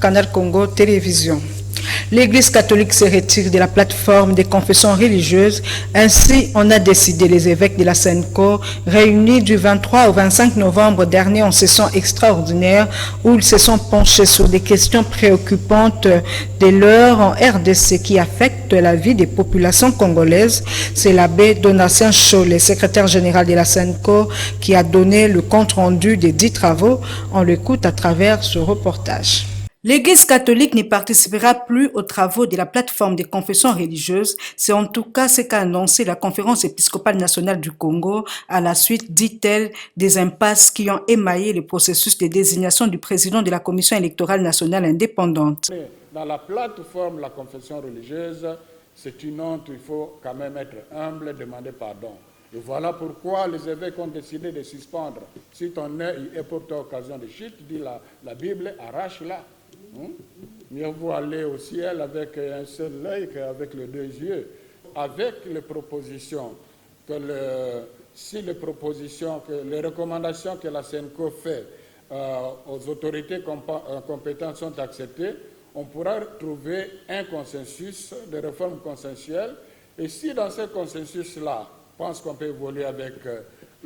Canal Congo Télévision. L'Église catholique se retire de la plateforme des confessions religieuses. Ainsi, on a décidé les évêques de la SENCO, réunis du 23 au 25 novembre dernier en session extraordinaire, où ils se sont penchés sur des questions préoccupantes de l'heure en RDC qui affectent la vie des populations congolaises. C'est l'abbé Donatien Cholet, secrétaire général de la SENCO, qui a donné le compte-rendu des 10 travaux. On l'écoute à travers ce reportage. L'Église catholique ne participera plus aux travaux de la plateforme des confessions religieuses. C'est en tout cas ce qu'a annoncé la Conférence épiscopale nationale du Congo à la suite, dit-elle, des impasses qui ont émaillé le processus de désignation du président de la Commission électorale nationale indépendante. Dans la plateforme de la confession religieuse, c'est une honte, il faut quand même être humble, demander pardon. Et voilà pourquoi les évêques ont décidé de suspendre. Si ton œil est pour toi occasion de chute, dit la Bible, arrache-la. Mieux vaut aller au ciel avec un seul œil qu'avec les deux yeux. Avec les propositions, les recommandations que la SENCO fait aux autorités compétentes sont acceptées, on pourra trouver un consensus de réforme consensuelle. Et si dans ce consensus-là, on pense qu'on peut évoluer avec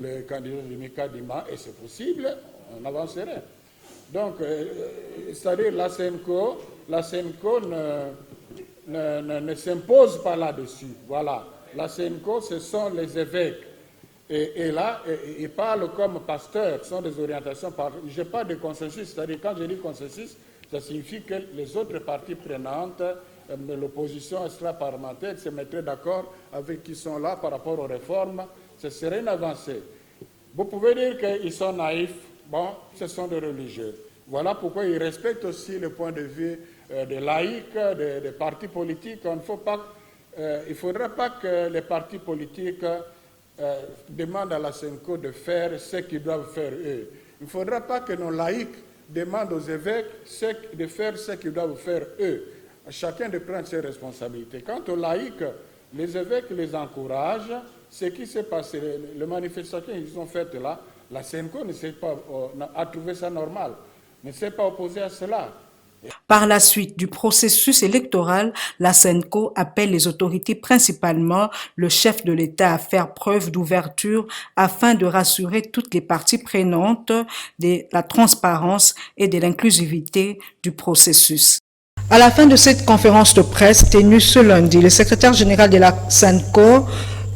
le candidat de Mika Dima, et c'est possible, on avancerait. Donc, c'est-à-dire la SENCO ne s'impose pas là-dessus. Voilà. La SENCO, ce sont les évêques. Et là, ils parlent comme pasteurs, ce sont des orientations. Je n'ai pas de consensus, c'est-à-dire quand je dis consensus, ça signifie que les autres parties prenantes, l'opposition extra-parlementaire, se mettraient d'accord avec qui sont là par rapport aux réformes. Ce serait une avancée. Vous pouvez dire qu'ils sont naïfs. Bon, ce sont des religieux. Voilà pourquoi ils respectent aussi le point de vue des laïcs, des partis politiques. Il ne faudra pas que les partis politiques demandent à la SENCO de faire ce qu'ils doivent faire eux. Il ne faudra pas que nos laïcs demandent aux évêques de faire ce qu'ils doivent faire eux. Chacun de prendre ses responsabilités. Quant aux laïcs, les évêques les encouragent. Ce qui s'est passé, les manifestations qu'ils ont faites là, la SENCO a trouvé ça normal, ne s'est pas opposée à cela. Par la suite du processus électoral, la SENCO appelle les autorités, principalement le chef de l'État, à faire preuve d'ouverture afin de rassurer toutes les parties prenantes de la transparence et de l'inclusivité du processus. À la fin de cette conférence de presse tenue ce lundi, le secrétaire général de la SENCO,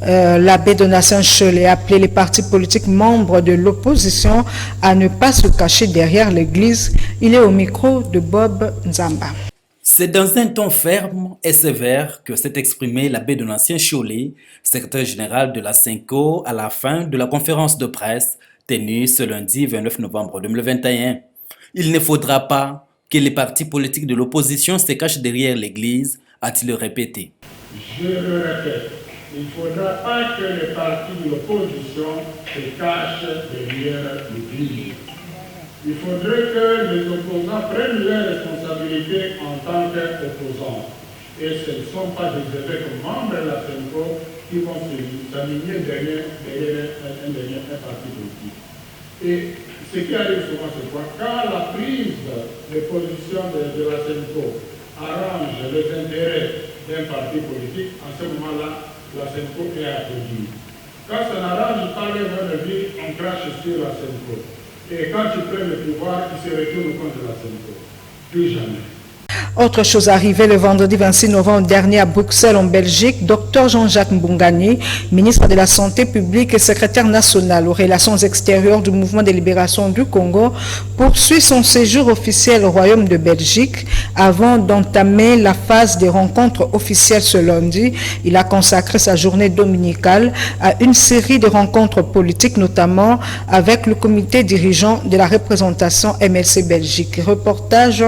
l'abbé Donatien Cholet, a appelé les partis politiques membres de l'opposition à ne pas se cacher derrière l'Église. Il est au micro de Bob Nzamba. C'est dans un ton ferme et sévère que s'est exprimé l'abbé Donatien Cholet, secrétaire général de la SENCO, à la fin de la conférence de presse tenue ce lundi 29 novembre 2021. Il ne faudra pas que les partis politiques de l'opposition se cachent derrière l'Église, a-t-il répété. Je le répète. Il ne faudra pas que les partis de l'opposition se cachent derrière l'Église. Il faudrait que les opposants prennent leurs responsabilités en tant qu'opposants. Et ce ne sont pas des évêques membres de la SENCO qui vont s'aligner derrière un parti politique. Et ce qui arrive souvent, c'est quoi? Quand la prise de position de la SENCO arrange les intérêts d'un parti politique, en ce moment-là, la SENCO est applaudie. Quand ça n'arrange pas les bonnes vies, on crache sur la SENCO. Et quand tu prends le pouvoir, ils se retournent contre la SENCO. Plus jamais. Autre chose arrivée le vendredi 26 novembre dernier à Bruxelles, en Belgique, Dr Jean-Jacques Mbungani, ministre de la Santé publique et secrétaire national aux relations extérieures du Mouvement de libération du Congo, poursuit son séjour officiel au Royaume de Belgique. Avant d'entamer la phase des rencontres officielles ce lundi, il a consacré sa journée dominicale à une série de rencontres politiques, notamment avec le comité dirigeant de la représentation MLC Belgique. Reportage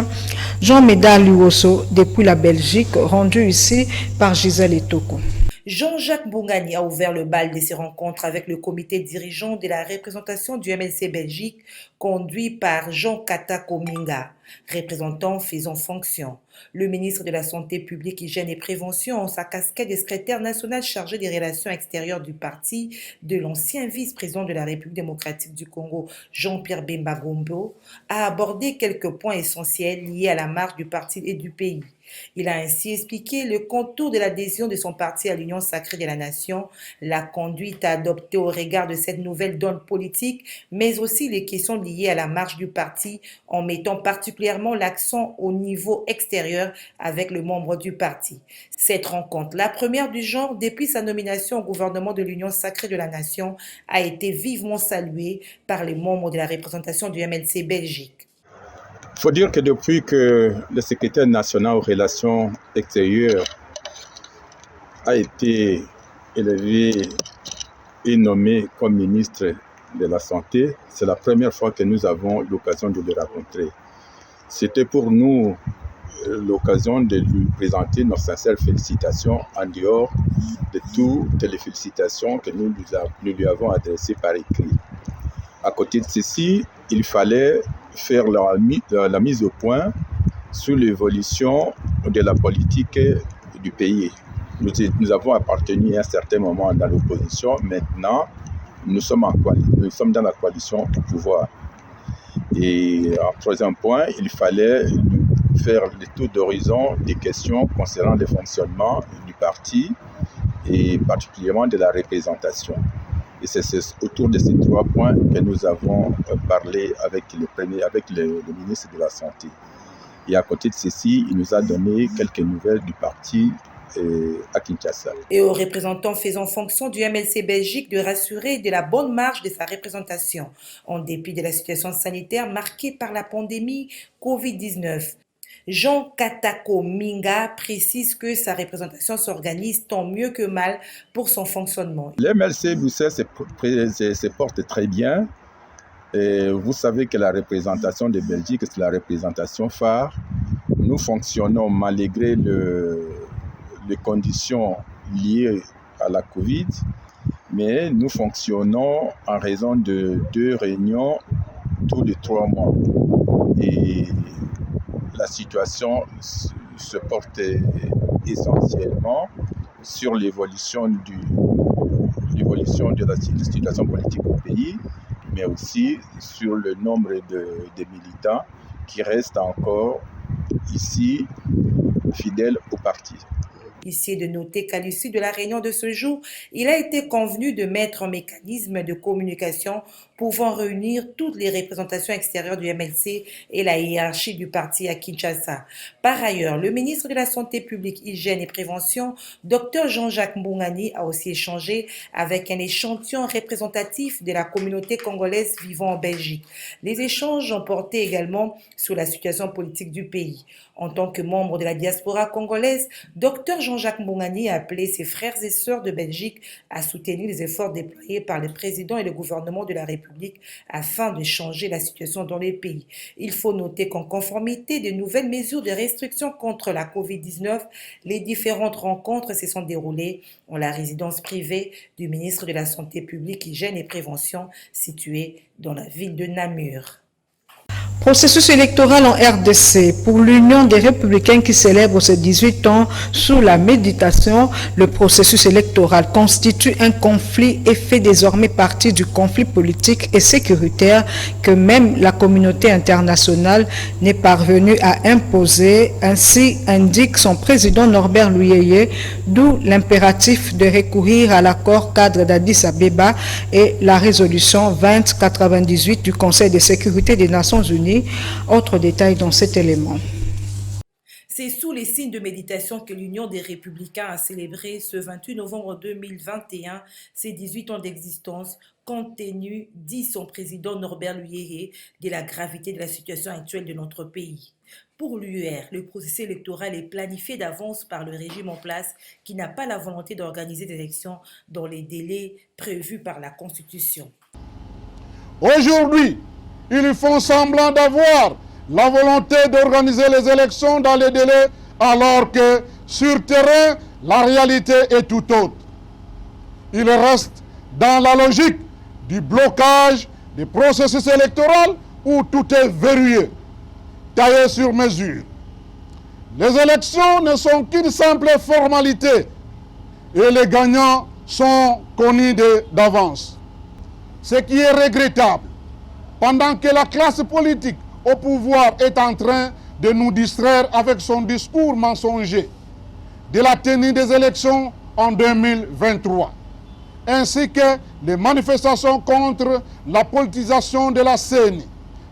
Jean-Médard Luoso depuis la Belgique, rendu ici par Gisèle Etoko. Jean-Jacques Mbungani a ouvert le bal de ses rencontres avec le comité dirigeant de la représentation du MLC Belgique, conduit par Jean Kata Kominga. représentant faisant fonction. Le ministre de la Santé publique, Hygiène et Prévention, en sa casquette de secrétaire national chargé des relations extérieures du parti de l'ancien vice-président de la République démocratique du Congo, Jean-Pierre Bemba Gombo, a abordé quelques points essentiels liés à la marche du parti et du pays. Il a ainsi expliqué le contour de l'adhésion de son parti à l'Union sacrée de la nation, la conduite à adopter au regard de cette nouvelle donne politique, mais aussi les questions liées à la marche du parti, en mettant particulièrement l'accent au niveau extérieur avec le membre du parti. Cette rencontre, la première du genre depuis sa nomination au gouvernement de l'Union sacrée de la nation, a été vivement saluée par les membres de la représentation du MLC Belgique. Il faut dire que depuis que le secrétaire national aux relations extérieures a été élevé et nommé comme ministre de la Santé, c'est la première fois que nous avons l'occasion de le rencontrer. C'était pour nous l'occasion de lui présenter nos sincères félicitations en dehors de toutes les félicitations que nous lui avons adressées par écrit. À côté de ceci, il fallait faire la mise au point sur l'évolution de la politique du pays. Nous avons appartenu à un certain moment dans l'opposition. Maintenant, nous sommes dans la coalition au pouvoir. Et en troisième point, il fallait faire le tour d'horizon des questions concernant le fonctionnement du parti et particulièrement de la représentation. Et c'est autour de ces 3 points que nous avons parlé avec le ministre de la Santé. Et à côté de ceci, il nous a donné quelques nouvelles du parti à Kinshasa. Et aux représentants faisant fonction du MLC Belgique de rassurer de la bonne marche de sa représentation, en dépit de la situation sanitaire marquée par la pandémie Covid-19. Jean Katako Minga précise que sa représentation s'organise tant mieux que mal pour son fonctionnement. Le MLC Bruxelles se porte très bien. Et vous savez que la représentation de Belgique, c'est la représentation phare. Nous fonctionnons malgré les conditions liées à la Covid, mais nous fonctionnons en raison de 2 réunions tous les 3 mois. Et la situation se porte essentiellement sur l'évolution de la situation politique au pays, mais aussi sur le nombre de militants qui restent encore ici fidèles au parti. Ici est de noter qu'à l'issue de la réunion de ce jour, il a été convenu de mettre un mécanisme de communication pouvant réunir toutes les représentations extérieures du MLC et la hiérarchie du parti à Kinshasa. Par ailleurs, le ministre de la Santé publique, Hygiène et Prévention, Dr Jean-Jacques Mbongani, a aussi échangé avec un échantillon représentatif de la communauté congolaise vivant en Belgique. Les échanges ont porté également sur la situation politique du pays. En tant que membre de la diaspora congolaise, Dr Jean-Jacques Mbongani a appelé ses frères et sœurs de Belgique à soutenir les efforts déployés par le président et le gouvernement de la République afin de changer la situation dans les pays. Il faut noter qu'en conformité de nouvelles mesures de restriction contre la Covid-19, les différentes rencontres se sont déroulées en la résidence privée du ministre de la Santé publique, Hygiène et Prévention située dans la ville de Namur. Processus électoral en RDC pour l'Union des Républicains qui célèbre ses 18 ans sous la méditation. Le processus électoral constitue un conflit et fait désormais partie du conflit politique et sécuritaire que même la communauté internationale n'est parvenue à imposer. Ainsi indique son président Norbert Luyeye, d'où l'impératif de recourir à l'accord cadre d'Addis Abeba et la résolution 2098 du Conseil de sécurité des Nations Unies. Autre détail dans cet élément. C'est sous les signes de méditation que l'Union des Républicains a célébré ce 28 novembre 2021 ses 18 ans d'existence, compte tenu, dit son président Norbert Luyeye, de la gravité de la situation actuelle de notre pays. Pour l'UR, le processus électoral est planifié d'avance par le régime en place qui n'a pas la volonté d'organiser des élections dans les délais prévus par la Constitution. Aujourd'hui, ils font semblant d'avoir la volonté d'organiser les élections dans les délais, alors que sur terrain, la réalité est tout autre. Ils restent dans la logique du blocage du processus électoral où tout est verrouillé. taillée sur mesure. Les élections ne sont qu'une simple formalité et les gagnants sont connus d'avance. Ce qui est regrettable, pendant que la classe politique au pouvoir est en train de nous distraire avec son discours mensonger de la tenue des élections en 2023, ainsi que les manifestations contre la politisation de la CENI.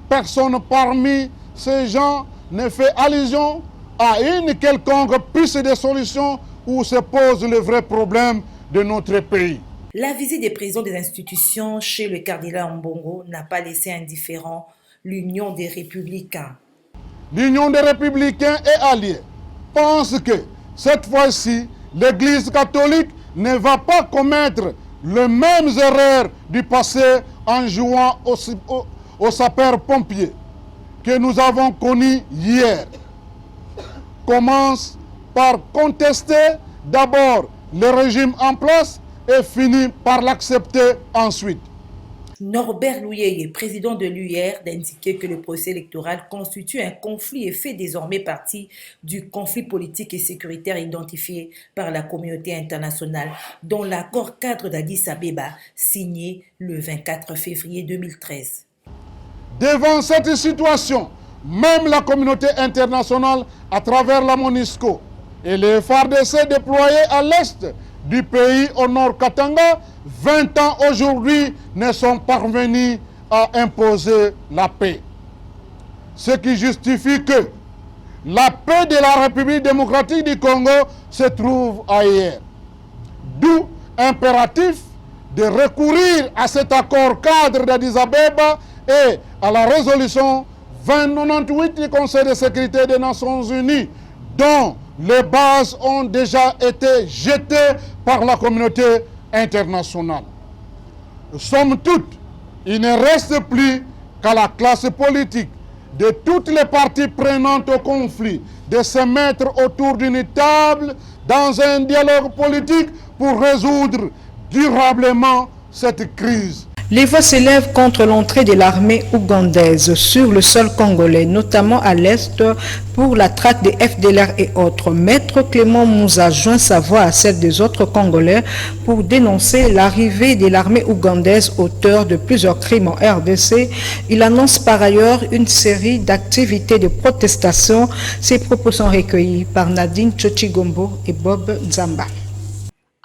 Personne parmi ces gens ne fait allusion à une quelconque piste de solution où se pose le vrai problème de notre pays. La visite des présidents des institutions chez le cardinal Ambongo n'a pas laissé indifférent l'Union des Républicains. L'Union des Républicains et alliés pense que cette fois-ci, l'Église catholique ne va pas commettre les mêmes erreurs du passé en jouant aux sapeurs-pompiers que nous avons connus hier. Commence par contester d'abord le régime en place et finit par l'accepter ensuite. Norbert Louyeye, président de l'UR, d'indiquer que le procès électoral constitue un conflit et fait désormais partie du conflit politique et sécuritaire identifié par la communauté internationale, dont l'accord cadre d'Addis Abeba, signé le 24 février 2013. Devant cette situation, même la communauté internationale, à travers la MONUSCO et les FARDC déployés à l'est du pays, au nord Katanga, 20 ans aujourd'hui, ne sont parvenus à imposer la paix. Ce qui justifie que la paix de la République démocratique du Congo se trouve ailleurs. D'où impératif de recourir à cet accord cadre d'Addis Abeba et à la résolution 2098 du Conseil de sécurité des Nations Unies, dont les bases ont déjà été jetées par la communauté internationale. Somme toute, il ne reste plus qu'à la classe politique de toutes les parties prenantes au conflit de se mettre autour d'une table dans un dialogue politique pour résoudre durablement cette crise. Les voix s'élèvent contre l'entrée de l'armée ougandaise sur le sol congolais, notamment à l'est, pour la traque des FDLR et autres. Maître Clément Mouza joint sa voix à celle des autres Congolais pour dénoncer l'arrivée de l'armée ougandaise, auteur de plusieurs crimes en RDC. Il annonce par ailleurs une série d'activités de protestation. Ces propos sont recueillis par Nadine Tchochigombo et Bob Nzamba.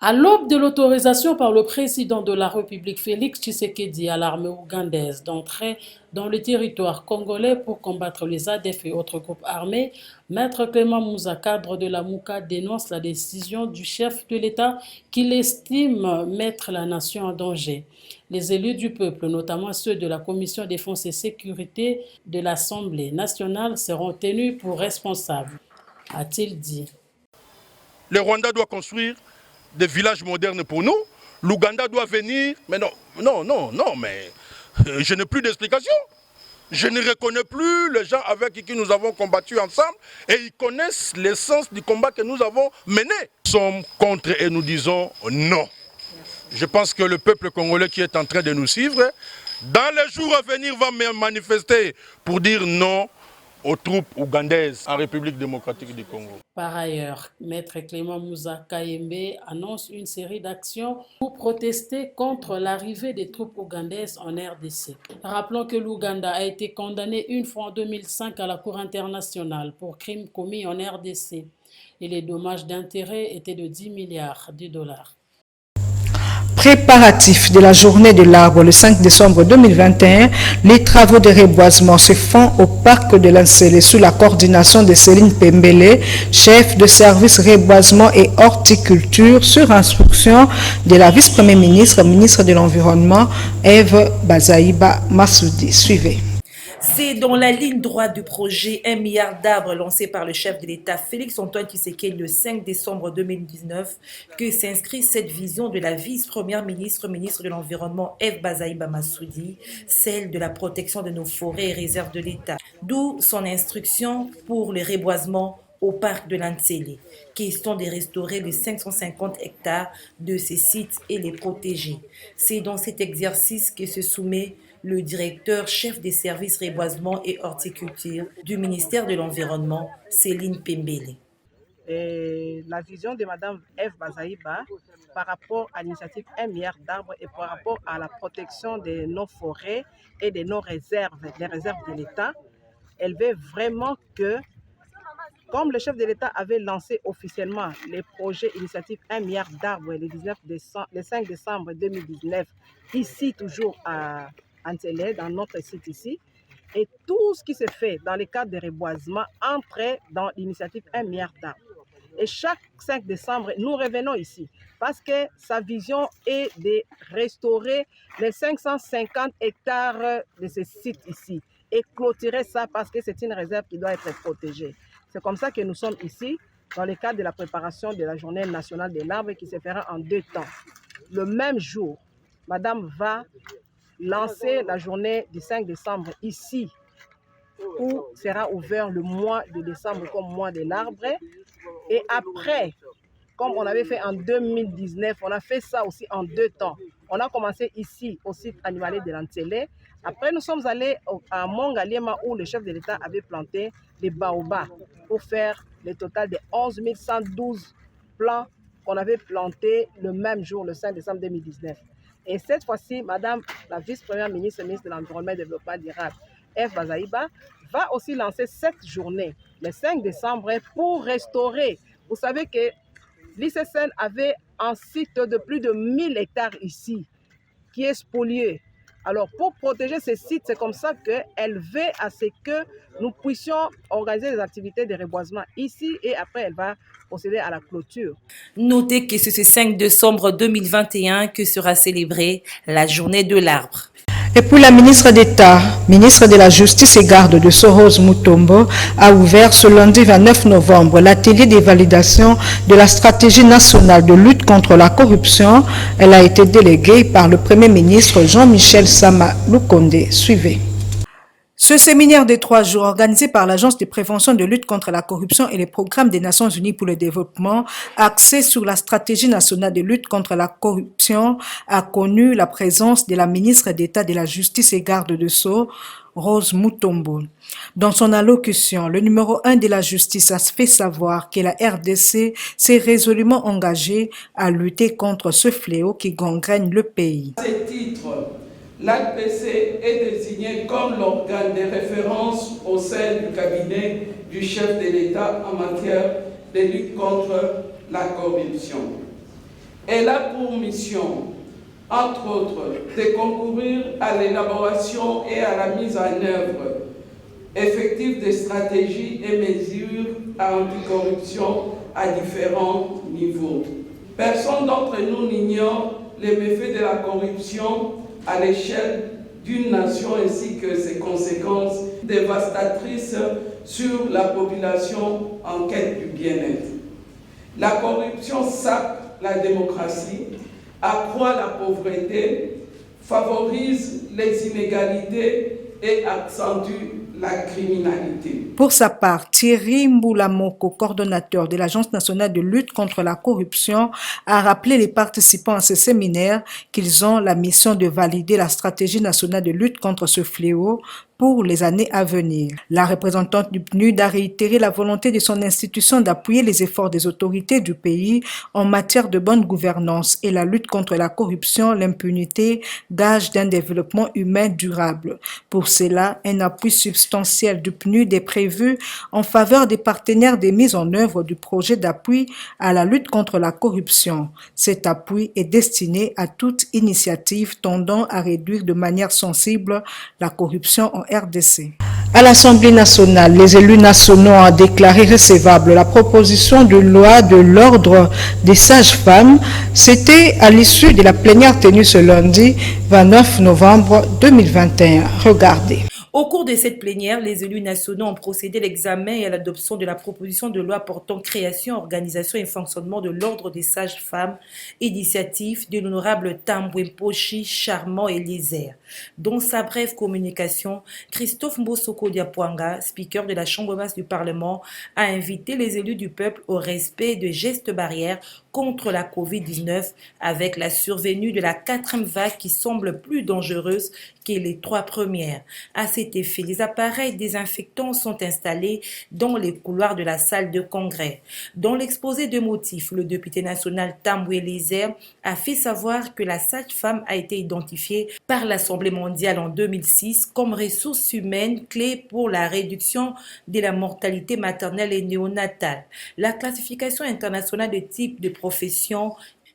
À l'aube de l'autorisation par le président de la République Félix Tshisekedi à l'armée ougandaise d'entrer dans le territoire congolais pour combattre les ADF et autres groupes armés, Maître Clément Mouza, cadre de la MOUCA, dénonce la décision du chef de l'État qu'il estime mettre la nation en danger. Les élus du peuple, notamment ceux de la Commission défense et sécurité de l'Assemblée nationale, seront tenus pour responsables, a-t-il dit. Le Rwanda doit construire des villages modernes pour nous. L'Ouganda doit venir. Mais non, mais je n'ai plus d'explication. Je ne reconnais plus les gens avec qui nous avons combattu ensemble et ils connaissent l'essence du combat que nous avons mené. Nous sommes contre et nous disons non. Je pense que le peuple congolais qui est en train de nous suivre, dans les jours à venir, va manifester pour dire non aux troupes ougandaises en République démocratique du Congo. Par ailleurs, Maître Clément Mouza Kayembe annonce une série d'actions pour protester contre l'arrivée des troupes ougandaises en RDC. Rappelons que l'Ouganda a été condamné une fois en 2005 à la Cour internationale pour crimes commis en RDC et les dommages d'intérêt étaient de 10 milliards de dollars. Préparatifs de la journée de l'arbre le 5 décembre 2021, les travaux de reboisement se font au parc de l'Ancélé sous la coordination de Céline Pembele, chef de service reboisement et horticulture, sur instruction de la vice-première ministre, ministre de l'Environnement, Eve Bazaïba Massoudi. Suivez. C'est dans la ligne droite du projet 1 milliard d'arbres lancé par le chef de l'État Félix-Antoine Tshisekedi le 5 décembre 2019 que s'inscrit cette vision de la vice-première ministre, ministre de l'Environnement Eve Bazaïba Massoudi, celle de la protection de nos forêts et réserves de l'État. D'où son instruction pour le reboisement au parc de l'Antsélé. Question de restaurer les 550 hectares de ces sites et les protéger. C'est dans cet exercice que se soumet le directeur chef des services reboisement et horticulture du ministère de l'Environnement, Céline Pembele. Et la vision de Mme Eve Bazaïba par rapport à l'initiative 1 milliard d'arbres et par rapport à la protection de nos forêts et de nos réserves, les réserves de l'État, elle veut vraiment que, comme le chef de l'État avait lancé officiellement les projets initiative 1 milliard d'arbres le 5 décembre 2019, ici toujours à Antélé, dans notre site ici, et tout ce qui se fait dans le cadre de reboisement entre dans l'initiative 1 milliard d'arbres. Et chaque 5 décembre, nous revenons ici parce que sa vision est de restaurer les 550 hectares de ce site ici et clôturer ça parce que c'est une réserve qui doit être protégée. C'est comme ça que nous sommes ici dans le cadre de la préparation de la journée nationale de l'arbre qui se fera en 2 temps. Le même jour, Madame va lancer la journée du 5 décembre ici où sera ouvert le mois de décembre comme mois de l'arbre. Et après, comme on avait fait en 2019, on a fait ça aussi en 2 temps. On a commencé ici au site animalier de l'Antélé. Après, nous sommes allés à Mongaliema où le chef de l'État avait planté des baobabs pour faire le total de 11 112 plants qu'on avait plantés le même jour, le 5 décembre 2019. Et cette fois-ci, Madame la vice-première ministre, ministre de l'Environnement et du Développement durable, Eve Bazaïba, va aussi lancer cette journée, le 5 décembre, pour restaurer. Vous savez que l'ICSN avait un site de plus de 1000 hectares ici, qui est spolié. Alors, pour protéger ces sites, c'est comme ça qu'elle veut à ce que nous puissions organiser des activités de reboisement ici et après, elle va procéder à la clôture. Notez que c'est ce 5 décembre 2021 que sera célébrée la journée de l'arbre. Et puis la ministre d'État, ministre de la Justice et garde de Sceaux, Rose Mutombo, a ouvert ce lundi 29 novembre l'atelier de validation de la stratégie nationale de lutte contre la corruption. Elle a été déléguée par le Premier ministre Jean-Michel Sama Lukonde. Suivez. Ce séminaire de 3 jours organisé par l'Agence de prévention de lutte contre la corruption et les programmes des Nations Unies pour le développement, axé sur la stratégie nationale de lutte contre la corruption, a connu la présence de la ministre d'État de la Justice et garde de Sceaux, Rose Mutombo. Dans son allocution, le numéro 1 de la justice a fait savoir que la RDC s'est résolument engagée à lutter contre ce fléau qui gangrène le pays. À ce titre, l'APC est désigné comme l'organe de référence au sein du cabinet du chef de l'État en matière de lutte contre la corruption. Elle a pour mission, entre autres, de concourir à l'élaboration et à la mise en œuvre effective des stratégies et mesures anticorruption à différents niveaux. Personne d'entre nous n'ignore les méfaits de la corruption à l'échelle d'une nation ainsi que ses conséquences dévastatrices sur la population en quête du bien-être. La corruption sape la démocratie, accroît la pauvreté, favorise les inégalités et accentue la criminalité. Pour sa part, Thierry Mboulamoko, coordonnateur de l'Agence nationale de lutte contre la corruption, a rappelé les participants à ce séminaire qu'ils ont la mission de valider la stratégie nationale de lutte contre ce fléau pour les années à venir. La représentante du PNUD a réitéré la volonté de son institution d'appuyer les efforts des autorités du pays en matière de bonne gouvernance et la lutte contre la corruption, l'impunité, gage d'un développement humain durable. Pour cela, un appui substantiel du PNUD est prévu en faveur des partenaires des mises en œuvre du projet d'appui à la lutte contre la corruption. Cet appui est destiné à toute initiative tendant à réduire de manière sensible la corruption en RDC. À l'Assemblée nationale, les élus nationaux ont déclaré recevable la proposition de loi de l'ordre des sages-femmes. C'était à l'issue de la plénière tenue ce lundi 29 novembre 2021. Regardez. Au cours de cette plénière, les élus nationaux ont procédé à l'examen et à l'adoption de la proposition de loi portant création, organisation et fonctionnement de l'ordre des sages-femmes, initiative de l'honorable Tambwe Pochi Charmant Eliezer. Dans sa brève communication, Christophe Mbosoko Diapwanga, speaker de la Chambre basse du Parlement, a invité les élus du peuple au respect de gestes barrières contre la COVID-19 avec la survenue de la 4e vague qui semble plus dangereuse que les 3 premières. À cet effet, les appareils désinfectants sont installés dans les couloirs de la salle de congrès. Dans l'exposé de motifs, le député national Tambwe Lézère a fait savoir que la sage-femme a été identifiée par l'Assemblée mondiale en 2006 comme ressource humaine clé pour la réduction de la mortalité maternelle et néonatale. La classification internationale de type de profession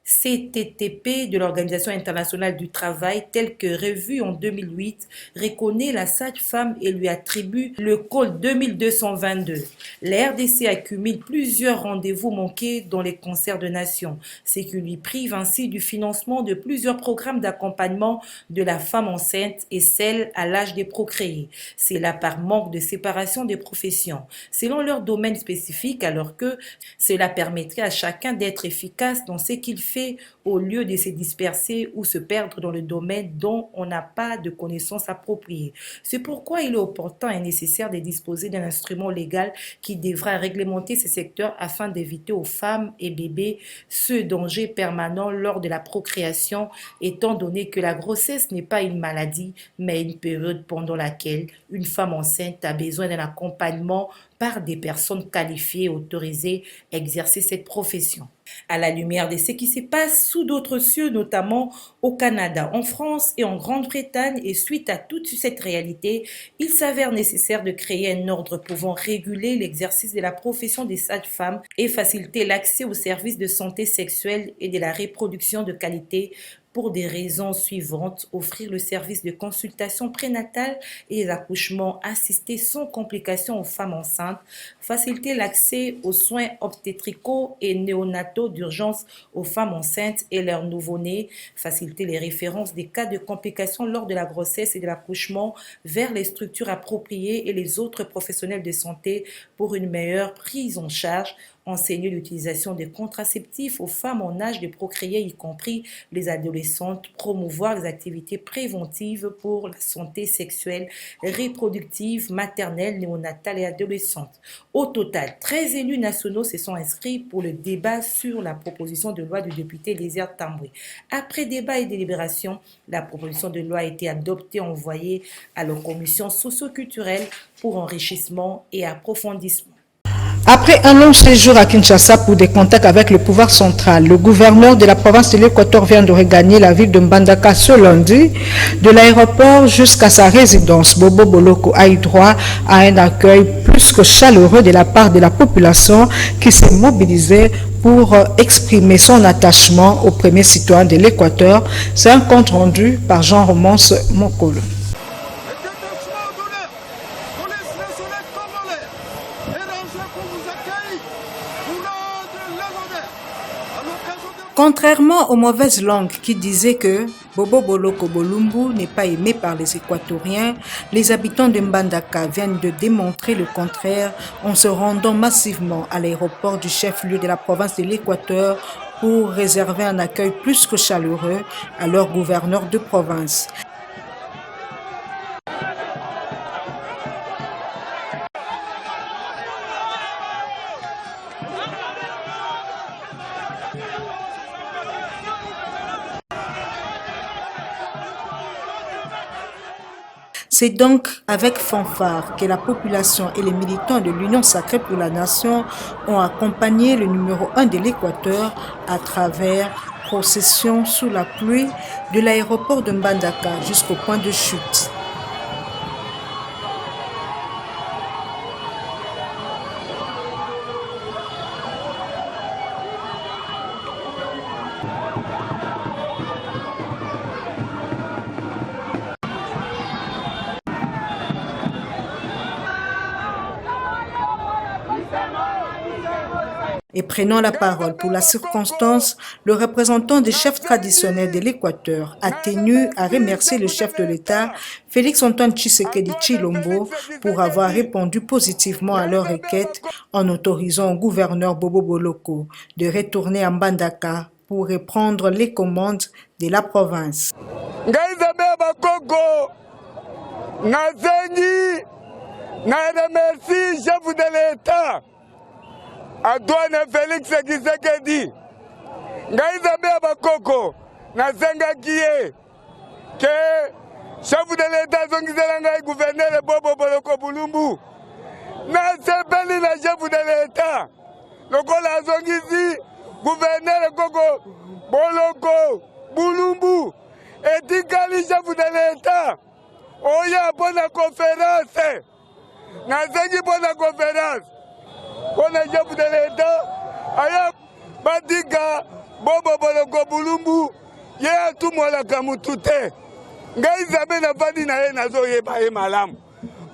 CTTP de l'Organisation internationale du travail, telle que revue en 2008, reconnaît la sage-femme et lui attribue le code 2222. La RDC accumule plusieurs rendez-vous manqués dans les concerts de nations, ce qui lui prive ainsi du financement de plusieurs programmes d'accompagnement de la femme enceinte et celle à l'âge de procréer. C'est là par manque de séparation des professions, selon leur domaine spécifique, alors que cela permettrait à chacun d'être efficace dans ce qu'il fait au lieu de se disperser ou se perdre dans le domaine dont on n'a pas de connaissances appropriées. C'est pourquoi il est opportun et nécessaire de disposer d'un instrument légal qui devra réglementer ces secteurs afin d'éviter aux femmes et bébés ce danger permanent lors de la procréation, étant donné que la grossesse n'est pas une maladie, mais une période pendant laquelle une femme enceinte a besoin d'un accompagnement par des personnes qualifiées et autorisées à exercer cette profession. À la lumière de ce qui se passe sous d'autres cieux, notamment au Canada, en France et en Grande-Bretagne, et suite à toute cette réalité, il s'avère nécessaire de créer un ordre pouvant réguler l'exercice de la profession des sages-femmes et faciliter l'accès aux services de santé sexuelle et de la reproduction de qualité pour des raisons suivantes: offrir le service de consultation prénatale et les accouchements assistés sans complications aux femmes enceintes, faciliter l'accès aux soins obstétricaux et néonataux d'urgence aux femmes enceintes et leurs nouveau-nés, faciliter les références des cas de complications lors de la grossesse et de l'accouchement vers les structures appropriées et les autres professionnels de santé pour une meilleure prise en charge, enseigner l'utilisation des contraceptifs aux femmes en âge de procréer, y compris les adolescentes, promouvoir les activités préventives pour la santé sexuelle, reproductive, maternelle, néonatale et adolescente. Au total, 13 élus nationaux se sont inscrits pour le débat sur la proposition de loi du député Lézère Tambwe. Après débat et délibération, la proposition de loi a été adoptée et envoyée à la commission socio-culturelle pour enrichissement et approfondissement. Après un long séjour à Kinshasa pour des contacts avec le pouvoir central, le gouverneur de la province de l'Équateur vient de regagner la ville de Mbandaka ce lundi. De l'aéroport jusqu'à sa résidence, Bobo Boloko a eu droit à un accueil plus que chaleureux de la part de la population qui s'est mobilisée pour exprimer son attachement aux premiers citoyens de l'Équateur. C'est un compte rendu par Jean-Romance Mokolo. Contrairement aux mauvaises langues qui disaient que Bobo Boloko Bolumbu n'est pas aimé par les Équatoriens, les habitants de Mbandaka viennent de démontrer le contraire en se rendant massivement à l'aéroport du chef-lieu de la province de l'Équateur pour réserver un accueil plus que chaleureux à leur gouverneur de province. C'est donc avec fanfare que la population et les militants de l'Union sacrée pour la nation ont accompagné le numéro 1 de l'Équateur à travers procession sous la pluie de l'aéroport de Mbandaka jusqu'au point de chute. Et prenant la parole pour la circonstance, le représentant des chefs traditionnels de l'Équateur a tenu à remercier le chef de l'État, Félix-Antoine Tshisekedi Tshilombo, pour avoir répondu positivement à leur requête en autorisant au gouverneur Bobo Boloko de retourner à Mbandaka pour reprendre les commandes de la province. Antoine Félix Tshisekedi ngai nzambe ya bakoko nazengaki ye ke chef de l'État azongisela ngai gouverneur Bobo Boloko Bulumbu nasepeli na chef de l'État lokola azongisi gouverneur Koko Boloko Bulumbu etikali chef de l'État oya mpona conférence nazengi mpona conférence mpona chef de l'État aya batika Bobo Boloko Bulumbu ye atumolaka mutu te ngai nzambe nafandi na ye nazoyeba ye malamu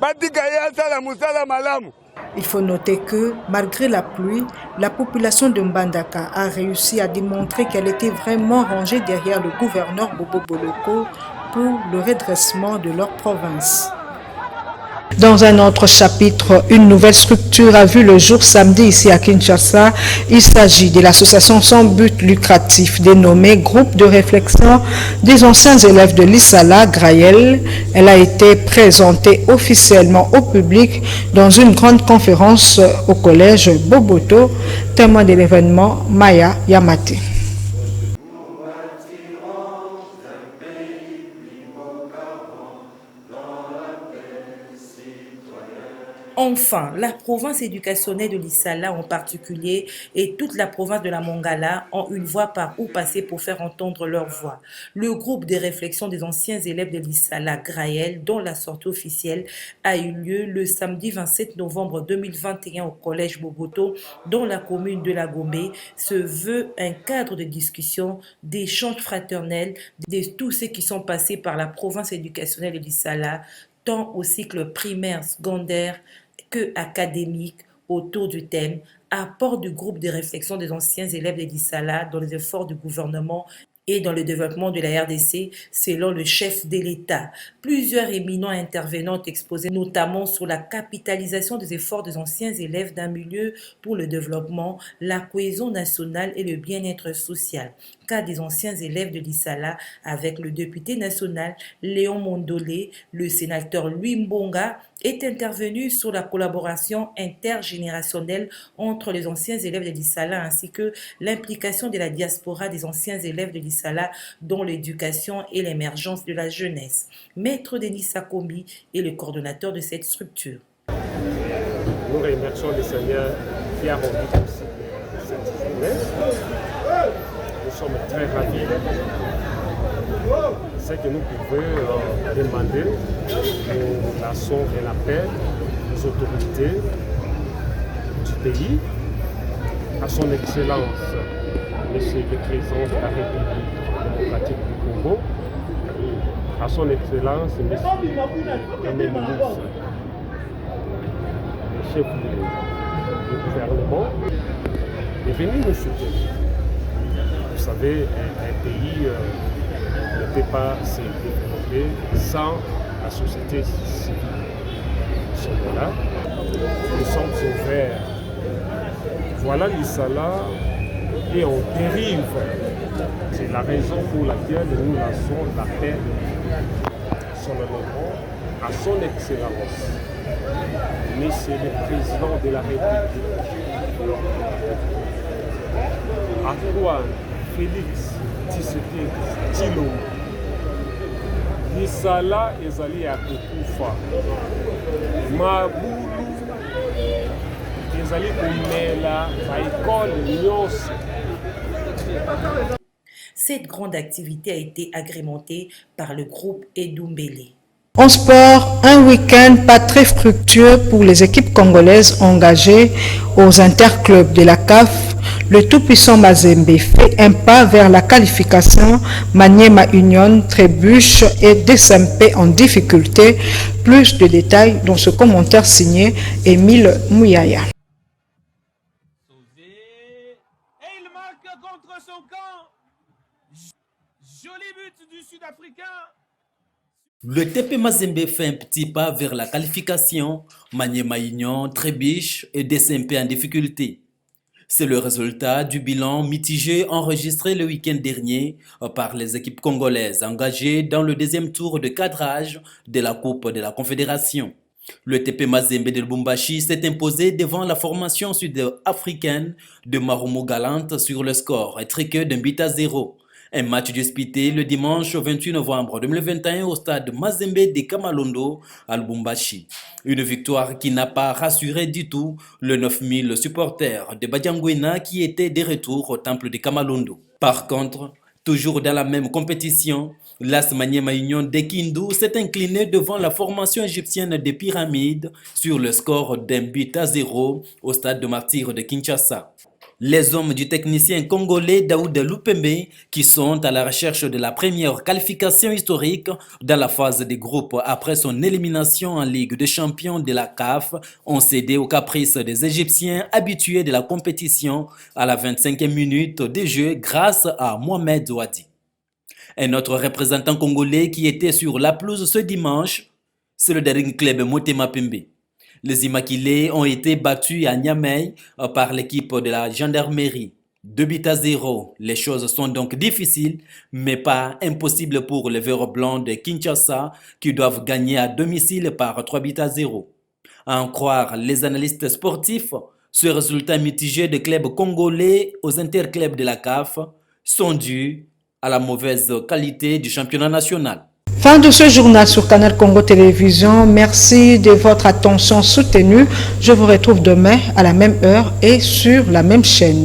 batika ye asala musala malamu. Il faut noter que, malgré la pluie, la population de Mbandaka a réussi à démontrer qu'elle était vraiment rangée derrière le gouverneur Bobo Boloko pour le redressement de leur province. Dans un autre chapitre, une nouvelle structure a vu le jour samedi ici à Kinshasa. Il s'agit de l'association sans but lucratif dénommée Groupe de réflexion des anciens élèves de l'Issala, Graël. Elle a été présentée officiellement au public dans une grande conférence au collège Boboto, témoin de l'événement Maya Yamate. Enfin, la province éducationnelle de l'Issala en particulier et toute la province de la Mongala ont une voix par où passer pour faire entendre leur voix. Le groupe de réflexion des anciens élèves de l'Issala, Graël, dont la sortie officielle a eu lieu le samedi 27 novembre 2021 au collège Boboto, dans la commune de la Gombe, se veut un cadre de discussion, d'échange fraternel de tous ceux qui sont passés par la province éducationnelle de l'Issala, tant au cycle primaire, secondaire que académique, autour du thème apport du groupe de réflexion des anciens élèves de l'Issala dans les efforts du gouvernement et dans le développement de la RDC, selon le chef de l'État. Plusieurs éminents intervenants ont exposé notamment sur la capitalisation des efforts des anciens élèves d'un milieu pour le développement, la cohésion nationale et le bien-être social. Cas des anciens élèves de l'Issala avec le député national Léon Mondolé, le sénateur Louis Mbonga est intervenu sur la collaboration intergénérationnelle entre les anciens élèves de l'Issala ainsi que l'implication de la diaspora des anciens élèves de l'Issala dans l'éducation et l'émergence de la jeunesse. Maître Denis Sakombi est le coordonnateur de cette structure. Nous remercions le Seigneur qui a rendu possible cette journée. Nous sommes très ravis. Ce que nous pouvons demander aux nations et la paix, aux autorités du pays, à son Excellence, Monsieur le Président de la République démocratique du Congo, à son Excellence, Monsieur le Premier ministre, le chef du gouvernement, est venu nous soutenir. Vous savez, un pays ne peut pas se développer sans la société civile. Nous sommes là, nous sommes ouverts. Voilà l'Issala et on dérive. C'est la raison pour laquelle nous lançons l'appel son honneur à son Excellence, Monsieur le Président de la République, Antoine Félix Tshisekedi Tshilombo. L'Issala ezali ya kokufa, mabulu ezali komela baekole nyonso. Cette grande activité a été agrémentée par le groupe Edoumbélé. En sport, un week-end pas très fructueux pour les équipes congolaises engagées aux interclubs de la CAF. Le tout-puissant Mazembe fait un pas vers la qualification. Maniema Union trébuche et DSMP en difficulté. Plus de détails dans ce commentaire signé Émile Mouyaya. Et il marque contre son camp. Joli but du Sud-Africain. Le TP Mazembe fait un petit pas vers la qualification. Maniema Union trébuche et DSMP en difficulté. C'est le résultat du bilan mitigé enregistré le week-end dernier par les équipes congolaises engagées dans le deuxième tour de cadrage de la Coupe de la Confédération. Le TP Mazembe de Lubumbashi s'est imposé devant la formation sud-africaine de Marumo Galante sur le score étriqué d'un but à 0. Un match disputé le dimanche 28 novembre 2021 au stade Mazembe de Kamalondo à Lubumbashi. Une victoire qui n'a pas rassuré du tout le 9000 supporters de Badiangwena qui étaient de retour au temple de Kamalondo. Par contre, toujours dans la même compétition, l'AS Maniema Union de Kindu s'est incliné devant la formation égyptienne des Pyramides sur le score d'un but à 0 au stade de Martyrs de Kinshasa. Les hommes du technicien congolais Daouda Lupembe, qui sont à la recherche de la première qualification historique dans la phase des groupes après son élimination en Ligue des champions de la CAF, ont cédé aux caprices des Égyptiens habitués de la compétition à la 25e minute de jeu grâce à Mohamed Zouadi. Un autre représentant congolais qui était sur la pelouse ce dimanche, c'est le Daring Club Motema Pembe. Les Immaculés ont été battus à Niamey par l'équipe de la gendarmerie. 2 buts à 0. Les choses sont donc difficiles, mais pas impossibles pour les Verts Blancs de Kinshasa qui doivent gagner à domicile par 3 buts à 0. À en croire les analystes sportifs, ce résultat mitigé des clubs congolais aux interclubs de la CAF sont dus à la mauvaise qualité du championnat national. Fin de ce journal sur Canal Congo Télévision. Merci de votre attention soutenue. Je vous retrouve demain à la même heure et sur la même chaîne.